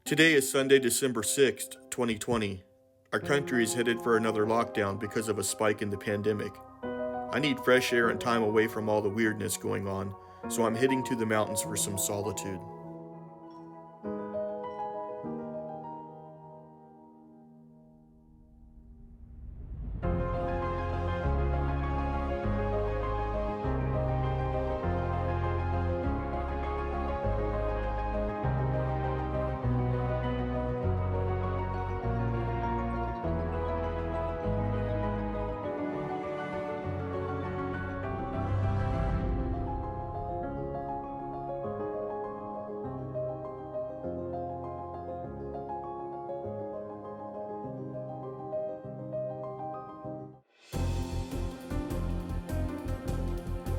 Today is Sunday, December 6th, 2020. Our country is headed for another lockdown because of a spike in the pandemic. I need fresh air and time away from all the weirdness going on, so I'm heading to the mountains for some solitude.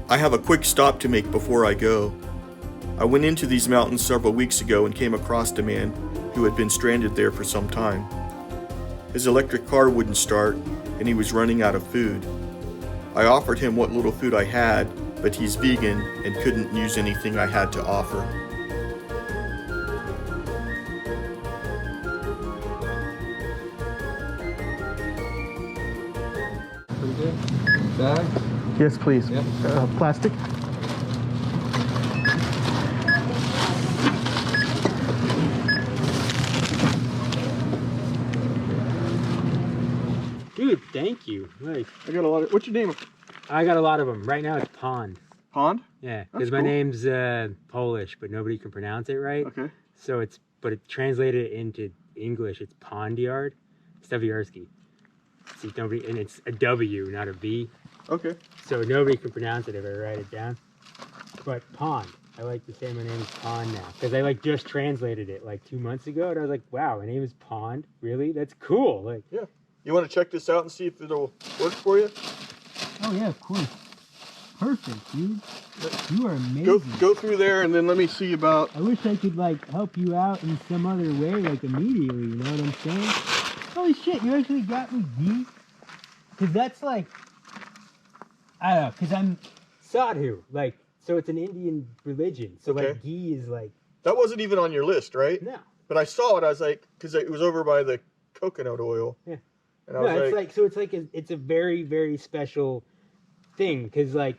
I have a quick stop to make before I go. I went into these mountains several weeks ago and came across a man who had been stranded there for some time. His electric car wouldn't start, and he was running out of food. I offered him what little food I had, but he's vegan and couldn't use anything I had to offer. Pretty good. Bag? Yes, please. Yep. Plastic. Dude, thank you. Like, I got a lot of. What's your name? I got a lot of them. Right now it's Pond. Pond? Yeah, That's because my cool. name's Polish, but nobody can pronounce it right. Okay. So it's, but it translated into English, it's Pondyard. Staviarski. See, nobody, and it's a W, not a V. Okay. So nobody can pronounce it if I write it down. But Pond. I like to say my name is Pond now. Because I like just translated it like 2 months ago, and I was like, wow, my name is Pond? Really? That's cool. Like, Yeah. You want to check this out and see if it'll work for you? oh yeah, of course. Perfect, dude. You are amazing. Go through there and then let me see about. I wish I could like help you out in some other way, like immediately, you know what I'm saying? Holy shit, you actually got me D? Cause that's like, I don't know, cause I'm Sadhu, like, so it's an Indian religion. So Okay. like ghee is like, That wasn't even on your list, right? no. But I saw it, I was like, because it was over by the coconut oil. Yeah. And I No, was it's like, so it's like, it's a very, very special thing. Cause like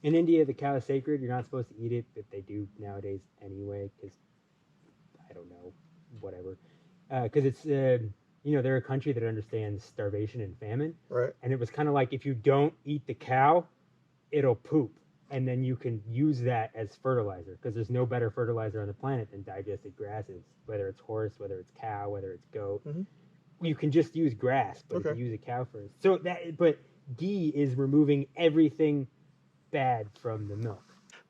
in India, the cow is sacred. You're not supposed to eat it, but they do nowadays anyway. Cause I don't know, whatever. Cause it's, you know, they're a country that understands starvation and famine. Right. And it was kind of like, if you don't eat the cow, it'll poop. And then you can use that as fertilizer, because there's no better fertilizer on the planet than digested grasses, whether it's horse, whether it's cow, whether it's goat. Mhm. You can just use grass, but Okay. if you use a cow first. So that, but ghee is removing everything bad from the milk.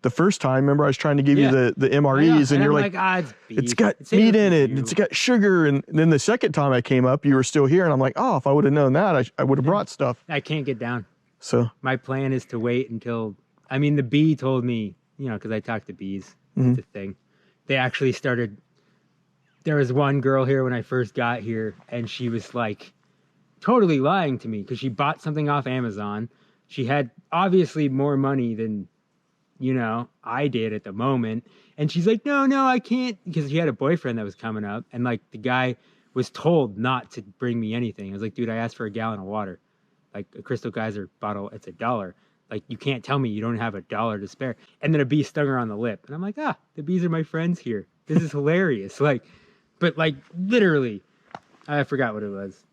The first time, remember, I was trying to give Yeah. you the MREs, and you're like, ah, it's beef. it's got It's safer meat in for it, you. and it's got sugar. And then the second time I came up, you were still here, and I'm like, oh, if I would have known that, I would have brought stuff. I can't get down. So, My plan is to wait until, I mean, the bee told me, you know, because I talk to bees, Mhm. it's a thing. They actually started, there was one girl here when I first got here, and she was like totally lying to me because she bought something off Amazon. She had obviously more money than, you know, I did at the moment. And she's like, no, I can't, because she had a boyfriend that was coming up, and like the guy was told not to bring me anything. I was like, dude, I asked for a gallon of water. Like a Crystal Geyser bottle, it's $1. Like, you can't tell me you don't have $1 to spare. And then a bee stung her on the lip. And I'm like, the bees are my friends here. This is hilarious. Like, but like literally, I forgot what it was.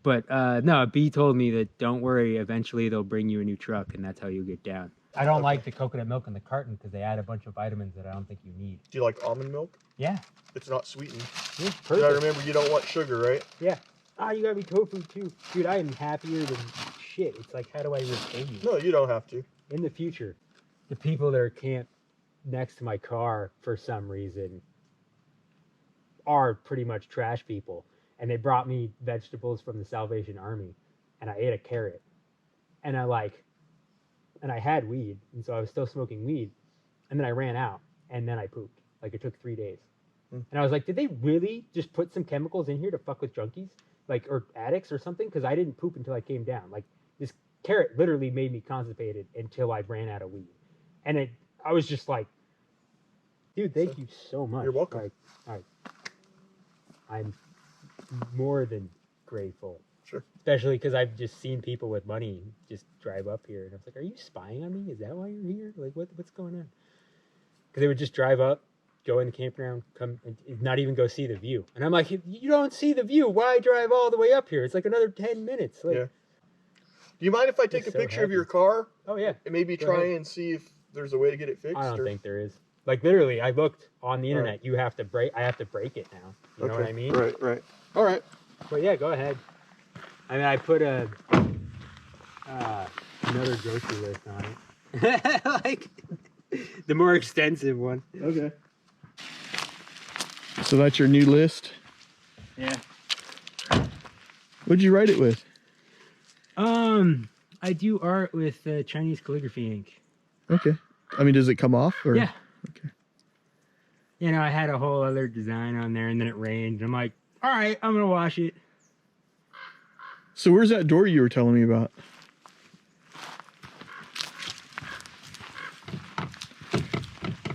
But no, a bee told me that don't worry, eventually they'll bring you a new truck, and that's how you get down. I don't like the coconut milk in the carton because they add a bunch of vitamins that I don't think you need. Do you like almond milk? Yeah. It's not sweetened. Yeah, You perfect. gotta remember, you don't want sugar, right? Yeah. You got me tofu too. Dude, I am happier than shit. It's like, how do I repay you? No, you don't have to. In the future, the people that are camped next to my car for some reason are pretty much trash people. And they brought me vegetables from the Salvation Army, and I ate a carrot. And I had weed, and so I was still smoking weed. And then I ran out, and then I pooped. Like, it took 3 days. And I was like, did they really just put some chemicals in here to fuck with junkies? Like, or addicts or something? Because I didn't poop until I came down. Like, this carrot literally made me constipated until I ran out of weed. And I was just like, dude, thank you so much. You're welcome. Like, all right. I'm more than grateful. Sure. Especially because I've just seen people with money just drive up here, and I was like, "Are you spying on me? Is that why you're here? Like, what's going on?" Because they would just drive up, go in the campground, come, and not even go see the view. And I'm like, "You don't see the view. Why drive all the way up here? It's like another 10 minutes." Like, Yeah. Do you mind if I take a so picture of happy. your car Oh yeah. and maybe Go try ahead. and see if there's a way to get it fixed? I don't or? think there is. Like literally, I looked on the All internet. right. You have to break. I have to break it now. You know what I mean? Right. All right. But yeah, go ahead. I mean, I put another grocery list on it. Like the more extensive one. Okay. So that's your new list. Yeah. What'd you write it with? I do art with Chinese calligraphy ink. Okay. I mean, does it come off? Or? Yeah. Okay. You know, I had a whole other design on there, and then it rained. And I'm like, all right, I'm gonna wash it. So where's that door you were telling me about?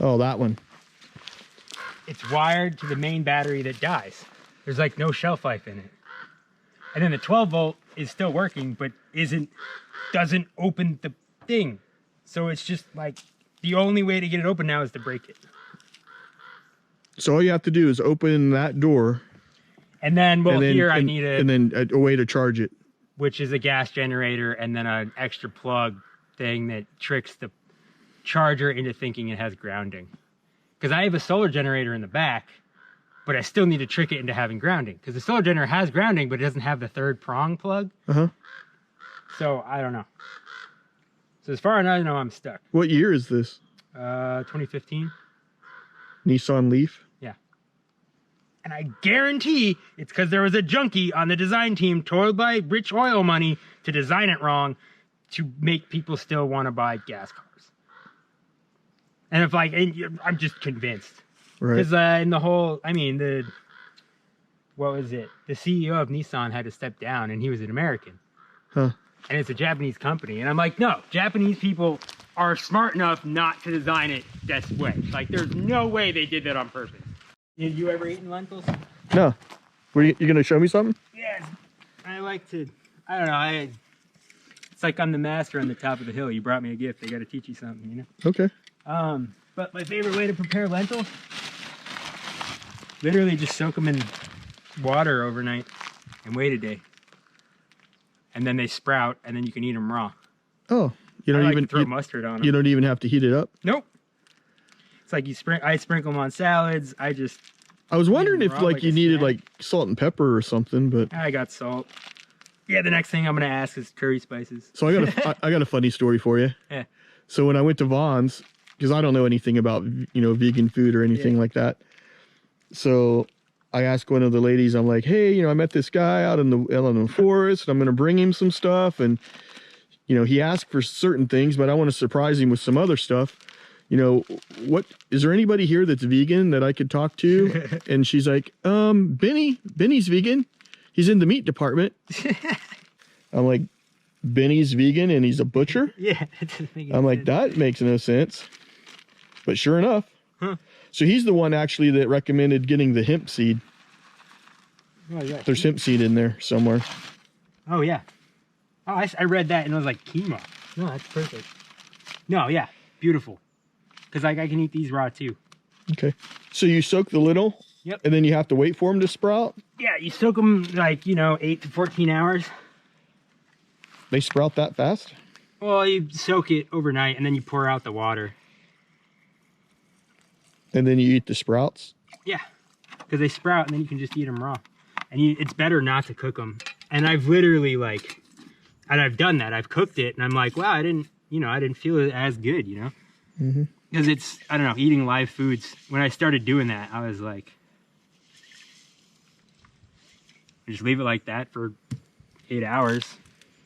Oh, that one. It's wired to the main battery that dies. There's like no shelf life in it. And then the 12 volt is still working, but doesn't open the thing. So it's just like the only way to get it open now is to break it. So all you have to do is open that door. And then, well, and then, here I and, need and then a way to charge it. which is a gas generator, and then an extra plug thing that tricks the charger into thinking it has grounding. Because I have a solar generator in the back, but I still need to trick it into having grounding. Because the solar generator has grounding, but it doesn't have the third prong plug. Uh-huh. So I don't know. So as far as I know, I'm stuck. What year is this? 2015. Nissan Leaf? Yeah. And I guarantee it's because there was a junkie on the design team told by rich oil money to design it wrong to make people still want to buy gas cars. And if like, I'm just convinced. Right. Because in the whole, I mean, what was it? The CEO of Nissan had to step down, and he was an American. Huh. And it's a Japanese company. And I'm like, no, Japanese people are smart enough not to design it this way. Like, there's no way they did that on purpose. Have you ever eaten lentils? No. You going to show me something? Yes. I like to, I don't know, it's like I'm the master on the top of the hill. You brought me a gift. I got to teach you something, you know? Okay. But my favorite way to prepare lentils, literally just soak them in water overnight and wait a day. And then they sprout, and then you can eat them raw. Oh, you I don't like even to throw mustard on them. You don't even have to heat it up. Nope. It's like I sprinkle them on salads. I was wondering if raw like like you a needed snack. like salt and pepper or something, but I got salt. Yeah, the next thing I'm gonna ask is curry spices. so I got a funny story for you. Yeah. So when I went to Vaughn's, because I don't know anything about vegan food or anything like that, so I asked one of the ladies, I'm like, hey, I met this guy out in the forest, and I'm gonna bring him some stuff, and he asked for certain things, but I want to surprise him with some other stuff. What is there anybody here that's vegan that I could talk to? And she's like, Benny's vegan. He's in the meat department. I'm like, Benny's vegan and he's a butcher? Yeah. That doesn't make any I'm like, sense. that makes no sense. But sure enough. Huh. So he's the one actually that recommended getting the hemp seed. Oh, yeah. There's hemp seed in there somewhere. Oh, yeah. Oh, I read that and it was like quinoa. No, that's perfect. No, yeah. Beautiful. Because I can eat these raw too. Okay. So you soak the little? Yep. And then you have to wait for them to sprout? Yeah, you soak them like, 8 to 14 hours. They sprout that fast? Well, you soak it overnight and then you pour out the water. And then you eat the sprouts? Yeah, because they sprout and then you can just eat them raw. And it's better not to cook them. And I've literally and I've done that. I've cooked it and I'm like, wow, I didn't feel it as good, Mm-hmm. Because it's, I don't know, eating live foods. When I started doing that, I was like, just leave it like that for 8 hours.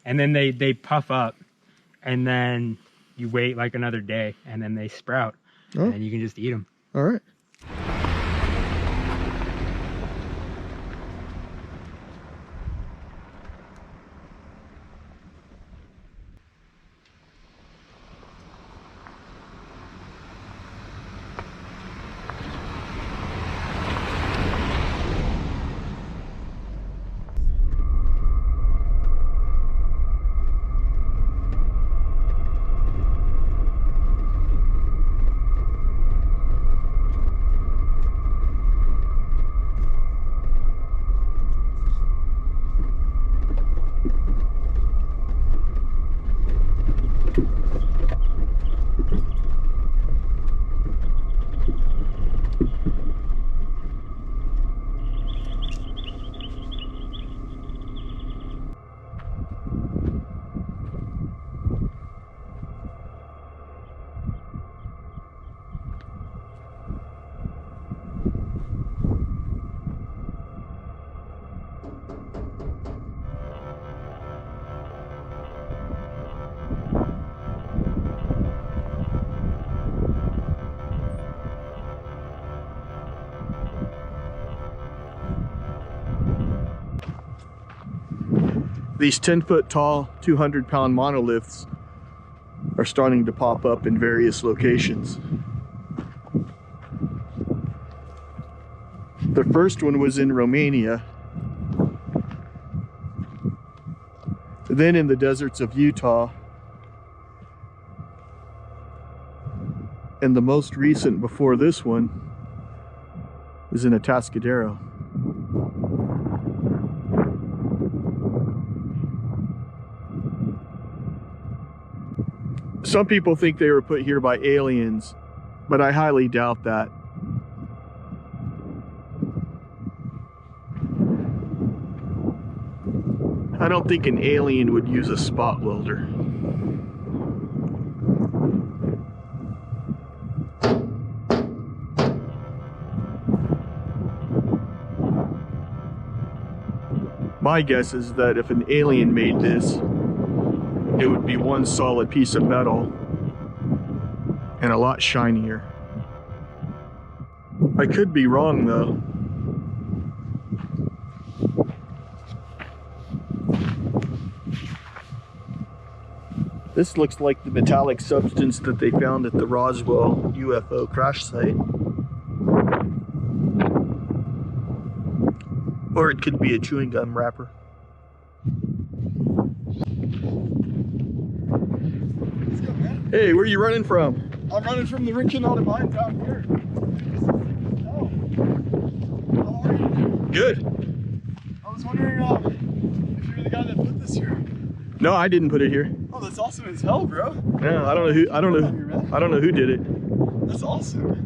And then they puff up. And then you wait like another day. And then they sprout. Oh. And then you can just eat them. All right. these 10-foot tall, 200-pound monoliths are starting to pop up in various locations. The first one was in Romania, then in the deserts of Utah, and the most recent before this one is in Atascadero. Some people think they were put here by aliens, but I highly doubt that. I don't think an alien would use a spot welder. My guess is that if an alien made this, it would be one solid piece of metal and a lot shinier. I could be wrong though. This looks like the metallic substance that they found at the Roswell UFO crash site. Or it could be a chewing gum wrapper. Hey, where are you running from? I'm running from the Rick Canal mine down here. Oh. How are you? Good. I was wondering if you're the guy that put this here. No, I didn't put it here. Oh, that's awesome as hell, bro. Yeah, I don't know who did it. That's awesome.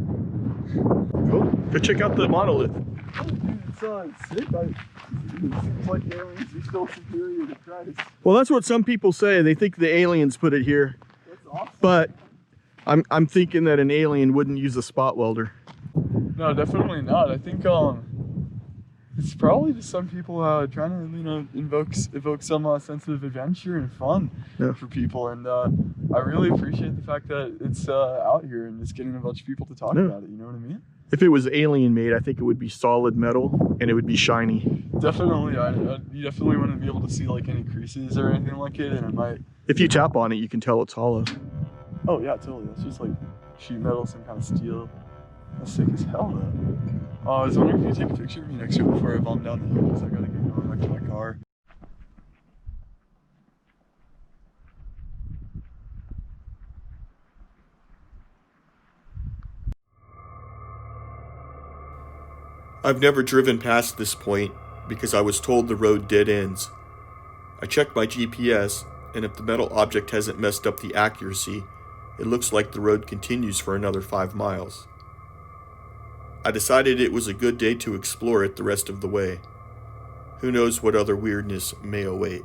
Cool. Go check out the monolith. Oh, dude, it's sick. It seems like aliens are still superior to Christ. Well, that's what some people say. They think the aliens put it here. That's awesome. But I'm thinking that an alien wouldn't use a spot welder. No, definitely not. I think it's probably just some people trying to, you know, evoke some sense of adventure and fun for people. And I really appreciate the fact that it's out here and it's getting a bunch of people to talk about it. You know what I mean? If it was alien made, I think it would be solid metal and it would be shiny. Definitely, you definitely wouldn't be able to see like any creases or anything like it, and it might. If you tap on it, you can tell it's hollow. Oh yeah, totally. That's just like sheet metal, some kind of steel. That's sick as hell though. I was wondering if you could take a picture of me next year before I bomb down the hill because I gotta get going back to my car. I've never driven past this point because I was told the road dead ends. I checked my GPS, and if the metal object hasn't messed up the accuracy, it looks like the road continues for another 5 miles. I decided it was a good day to explore it the rest of the way. Who knows what other weirdness may await.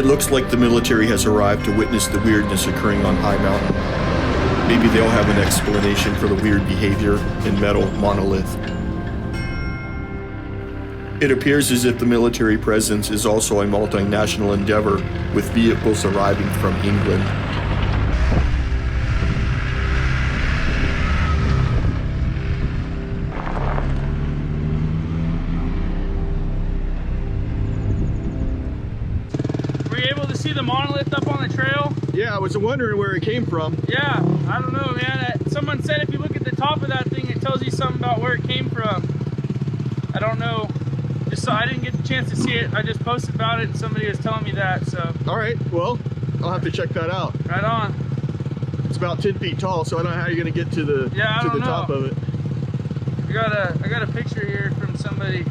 It looks like the military has arrived to witness the weirdness occurring on High Mountain. Maybe they'll have an explanation for the weird behavior in metal Monolith. It appears as if the military presence is also a multinational endeavor, with vehicles arriving from England. Were you able to see the monolith up on the trail? Yeah, I was wondering where it came from. Yeah, I don't know, man. Someone said if you look at the top of that thing, it tells you something about where it came from. I don't know. Just so I didn't get the chance to see it. I just posted about it and somebody was telling me that, so. All right, well, I'll have to check that out. Right on. It's about 10 feet tall, so I don't know how you're gonna get to the top of it. I got a picture here from somebody.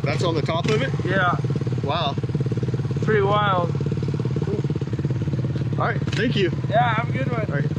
That's on the top of it? Yeah, Wow. pretty wild. All right, thank you. Yeah, have a good one. All right.